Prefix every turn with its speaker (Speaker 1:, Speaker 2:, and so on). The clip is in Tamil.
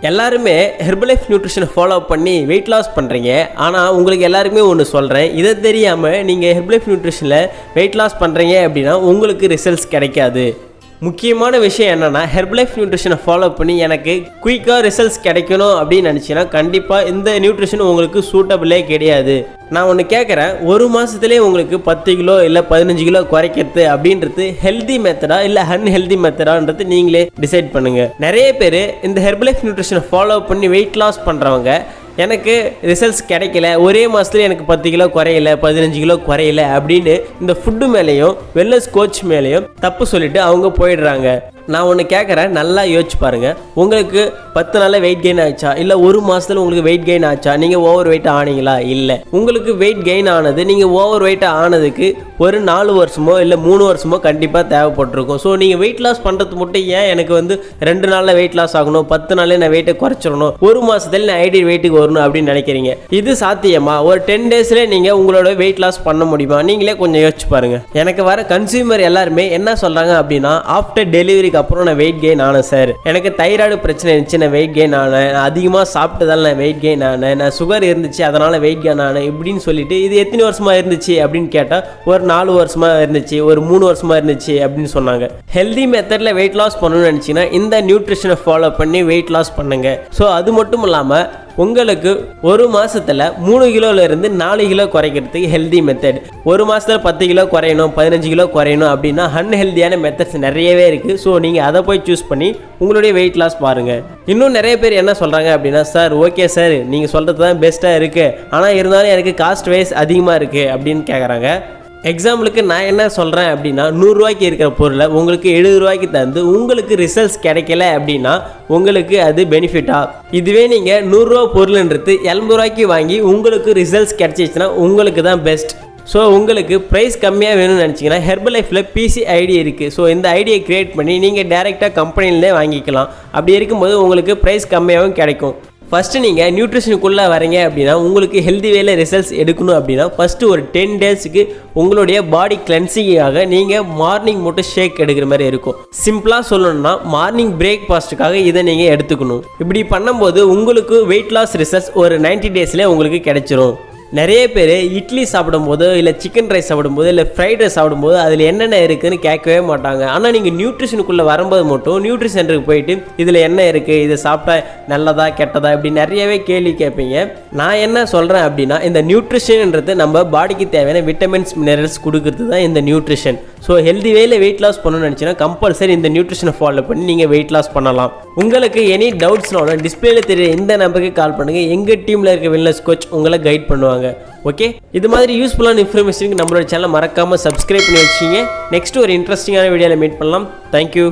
Speaker 1: எல்லாருமே ஹெர்பலைஃப் நியூட்ரிஷனை ஃபாலோ பண்ணி வெயிட் லாஸ் பண்ணுறீங்க. ஆனால் உங்களுக்கு எல்லாருமே ஒன்று சொல்கிறேன், இதை தெரியாமல் நீங்கள் ஹெர்பலைஃப் நியூட்ரிஷனில் வெயிட் லாஸ் பண்ணுறீங்க அப்படின்னா உங்களுக்கு ரிசல்ட்ஸ் கிடைக்காது. முக்கியமான விஷயம் என்னென்னா, ஹெர்பலைஃப் நியூட்ரிஷனை ஃபாலோ பண்ணி எனக்கு குயிக்காக ரிசல்ட்ஸ் கிடைக்கணும் அப்படின்னு நினச்சிங்கன்னா கண்டிப்பாக இந்த நியூட்ரிஷன் உங்களுக்கு சூட்டபிளே கிடையாது. நான் ஒன்று கேட்குறேன், ஒரு மாதத்துலேயே உங்களுக்கு 10 கிலோ இல்லை 15 கிலோ குறைக்கிறது அப்படின்றது ஹெல்தி மெத்தடா இல்லை அன்ஹெல்தி மெத்தடான்றது நீங்களே டிசைட் பண்ணுங்கள். நிறைய பேர் இந்த ஹெர்பலைஃப் நியூட்ரிஷனை ஃபாலோ பண்ணி வெயிட் லாஸ் பண்ணுறவங்க எனக்கு ரிசல்ட்ஸ் கிடைக்கல, ஒரே மாதத்துல எனக்கு 10 கிலோ குறையல 15 கிலோ குறையல அப்படின்னு இந்த ஃபுட்டு மேலேயும் வெல்னஸ் கோச் மேலேயும் தப்பு சொல்லிட்டு அவங்க போயிடுறாங்க. நான் ஒன்று கேட்குறேன், நல்லா யோசிச்சு பாருங்கள். உங்களுக்கு 10 நாளில் வெயிட் கெயின் ஆச்சா இல்லை ஒரு மாதத்தில் உங்களுக்கு வெயிட் கெயின் ஆச்சா? நீங்கள் ஓவர் வெயிட் ஆனீங்களா? இல்லை. உங்களுக்கு வெயிட் கெயின் ஆனது நீங்கள் ஓவர் வெயிட் ஆனதுக்கு ஒரு 4 வருஷமோ இல்லை 3 வருஷமோ கண்டிப்பாக தேவைப்பட்டிருக்கும். ஸோ நீங்கள் வெயிட் லாஸ் பண்ணுறது மட்டும் ஏன் எனக்கு 2 நாளில் வெயிட் லாஸ் ஆகணும், 10 நாளில் நான் வெயிட்டை குறைச்சிடணும், ஒரு மாதத்தில் நான் ஐடியல் வெயிட்டுக்கு வரணும் அப்படின்னு நினைக்கிறீங்க? இது சாத்தியமா? ஒரு 10 டேஸ்லேயே நீங்கள் உங்களோட வெயிட் லாஸ் பண்ண முடியுமா? நீங்களே கொஞ்சம் யோசிச்சு பாருங்கள். எனக்கு வர கன்சியூமர் எல்லாருமே என்ன சொல்கிறாங்க அப்படின்னா, ஆஃப்டர் டெலிவரி அப்புறம் நான் வெயிட் கெயின் ஆனேன் சார், எனக்கு தைராய்டு பிரச்சனை இருந்துச்சு, நான் வெயிட் கெயின் ஆனேன், நான் அதிகமாக சாப்பிட்டதால் நான் வெயிட் கெயின் ஆனேன், நான் சுகர் இருந்துச்சு அதனால் வெயிட் கெயின் ஆனேன் இப்படின்னு சொல்லிட்டு, இது எத்தனை வருஷமாக இருந்துச்சு அப்படின்னு கேட்டால் ஒரு 4 வருஷமாக இருந்துச்சு, ஒரு 3 வருஷமாக இருந்துச்சு அப்படின்னு சொன்னாங்க. ஹெல்தி மெத்தடில் வெயிட் லாஸ் பண்ணணும்னு நினச்சிங்கன்னா இந்த நியூட்ரிஷனை ஃபாலோ பண்ணி வெயிட் லாஸ் பண்ணுங்க. ஸோ அது மட்டும் இல்லாமல் உங்களுக்கு ஒரு மாதத்தில் 3 கிலோலேருந்து 4 கிலோ குறைக்கிறதுக்கு ஹெல்தி மெத்தட், ஒரு மாதத்தில் 10 கிலோ குறையணும் 15 கிலோ குறையணும் அப்படின்னா அன்ஹெல்தியான மெத்தட்ஸ் நிறையவே இருக்குது. ஸோ நீங்கள் அதை போய் சூஸ் பண்ணி உங்களுடைய வெயிட் லாஸ் பாருங்கள். இன்னும் நிறைய பேர் என்ன சொல்கிறாங்க அப்படின்னா, சார் ஓகே சார் நீங்கள் சொல்கிறது தான் பெஸ்ட்டாக இருக்குது, ஆனால் இருந்தாலும் எனக்கு காஸ்ட் வைஸ் அதிகமாக இருக்குது அப்படின்னு கேட்குறாங்க. எக்ஸாம்பிளுக்கு நான் என்ன சொல்கிறேன் அப்படின்னா, 100 ரூபாய்க்கு இருக்கிற பொருளை உங்களுக்கு 70 ரூபாய்க்கு தந்து உங்களுக்கு ரிசல்ட்ஸ் கிடைக்கல அப்படின்னா உங்களுக்கு அது பெனிஃபிட்டா? இதுவே நீங்கள் 100 ரூபா பொருள்ன்றது 70 ரூபாய்க்கு வாங்கி உங்களுக்கு ரிசல்ட்ஸ் கிடைச்சிச்சுன்னா உங்களுக்கு தான் பெஸ்ட். ஸோ உங்களுக்கு ப்ரைஸ் கம்மியாக வேணும்னு நினச்சிங்கன்னா ஹெர்பலைஃப்பில் பிசி ஐடி இருக்குது. ஸோ இந்த ஐடியை க்ரியேட் பண்ணி நீங்கள் டேரெக்டாக கம்பெனிலே வாங்கிக்கலாம். அப்படி இருக்கும்போது உங்களுக்கு ப்ரைஸ் கம்மியாகவும் கிடைக்கும். ஃபஸ்ட்டு நீங்கள் நியூட்ரிஷனுக்குள்ளே வரீங்க அப்படின்னா, உங்களுக்கு ஹெல்தி வேல ரிசல்ட்ஸ் எடுக்கணும் அப்படின்னா ஃபஸ்ட்டு ஒரு 10 டேஸுக்கு உங்களுடைய பாடி கிளென்சிங்காக நீங்கள் மார்னிங் மட்டும் ஷேக் எடுக்கிற மாதிரி இருக்கும். சிம்பிளாக சொல்லணும்னா மார்னிங் பிரேக்ஃபாஸ்ட்டுக்காக இதை நீங்கள் எடுத்துக்கணும். இப்படி பண்ணும்போது உங்களுக்கு வெயிட் லாஸ் ரிசல்ட்ஸ் ஒரு 90 டேஸ்லேயே உங்களுக்கு கிடைச்சிரும். நிறைய பேர் இட்லி சாப்பிடும்போது இல்லை சிக்கன் ரைஸ் சாப்பிடும்போது இல்லை ஃப்ரைட் ரைஸ் சாப்பிடும்போது அதில் என்னென்ன இருக்குதுன்னு கேட்கவே மாட்டாங்க. ஆனால் நீங்கள் நியூட்ரிஷனுக்குள்ளே வரும்போது மட்டும் நியூட்ரிஷன் சென்டருக்கு போயிட்டு இதில் என்ன இருக்குது, இதை சாப்பிட்டா நல்லதா கெட்டதா இப்படி நிறையவே கேள்வி கேட்பீங்க. நான் என்ன சொல்கிறேன் அப்படின்னா, இந்த நியூட்ரிஷன்ன்றது நம்ம பாடிக்கு தேவையான விட்டமின்ஸ் மினரல்ஸ் கொடுக்கறது தான் இந்த நியூட்ரிஷன். ஸோ ஹெல்தி வேல வெயிட் லாஸ் பண்ணணும்னு நினச்சின்னா கம்பல்சரி இந்த நியூட்ரிஷனை ஃபாலோ பண்ணி நீங்கள் வெயிட் லாஸ் பண்ணலாம். உங்களுக்கு எனி டவுட்ஸ்னாலும் டிஸ்பிளேல தெரிய இந்த நம்பருக்கு கால் பண்ணுங்கள். எங்கள் டீமில் இருக்க வெல்னஸ் கோச் உங்களை கைட் பண்ணுவாங்க. ஓகே, இது மாதிரி யூஸ்ஃபுல்லான இன்ஃபர்மேஷனுக்கு நம்மளோட சேனலை மறக்காமல் சப்ஸ்கிரைப் பண்ணி வச்சிங்க. நெக்ஸ்ட் ஒரு இன்ட்ரெஸ்டிங்கான வீடியோவில் மீட் பண்ணலாம். தேங்க்யூ.